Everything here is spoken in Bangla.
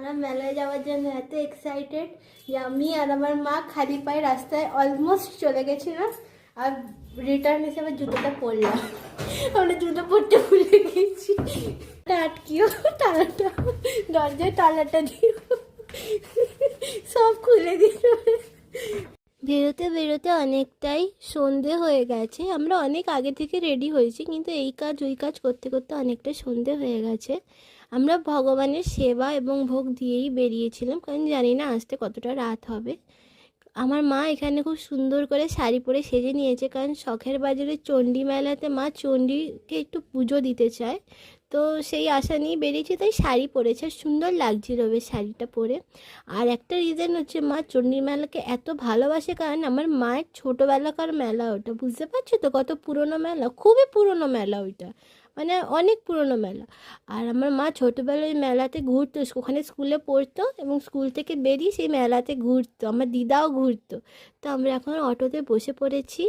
আমরা মেলায় যাওয়ার জন্য এত এক্সাইটেড যে আমি আর আমার মা খালি পায়ে রাস্তায় অলমোস্ট চলে গেছিলাম, আর রিটার্ন হিসেবে জুতোটা পরলাম। আমরা জুতো পরতে ভুলে গেছি, আটকিও তালাটা, দরজায় তালাটা দিও, সব খুলে দিল। বেরোতে বেরোতে অনেকটাই সন্ধে হয়ে গেছে। আমরা অনেক আগে থেকে রেডি হয়েছি, কিন্তু এই কাজ ওই কাজ করতে করতে অনেকটা সন্ধে হয়ে গেছে। আমরা ভগবানের সেবা এবং ভোগ দিয়েই বেরিয়েছিলাম, কারণ জানি না আসতে কতটা রাত হবে। আমার মা এখানে খুব সুন্দর করে শাড়ি পরে সেজে নিয়েছে, কারণ শখের বাজারে চণ্ডী মেলাতে মা চণ্ডীকে একটু পুজো দিতে চায়। তো সেই আশা নিয়ে বেরিয়েছি, তাই শাড়ি পরেছে, সুন্দর লাগছিল বেশ শাড়িটা পরে। আর একটা রিজন হচ্ছে মা চণ্ডী মেলাকে এত ভালোবাসে, কারণ আমার মায়ের ছোটোবেলাকার মেলা ওটা, বুঝতে পারছো তো কত পুরনো মেলা, খুবই পুরনো মেলা ওইটা, মানে অনেক পুরনো মেলা। আর আমার মা ছোটোবেলায় মেলাতে ঘুরতো, ওখানে স্কুলে পড়তো এবং স্কুল থেকে বেরিয়ে সেই মেলাতে ঘুরতো, আমার দিদাও ঘুরতো। তো আমরা এখন অটোতে বসে পড়েছি।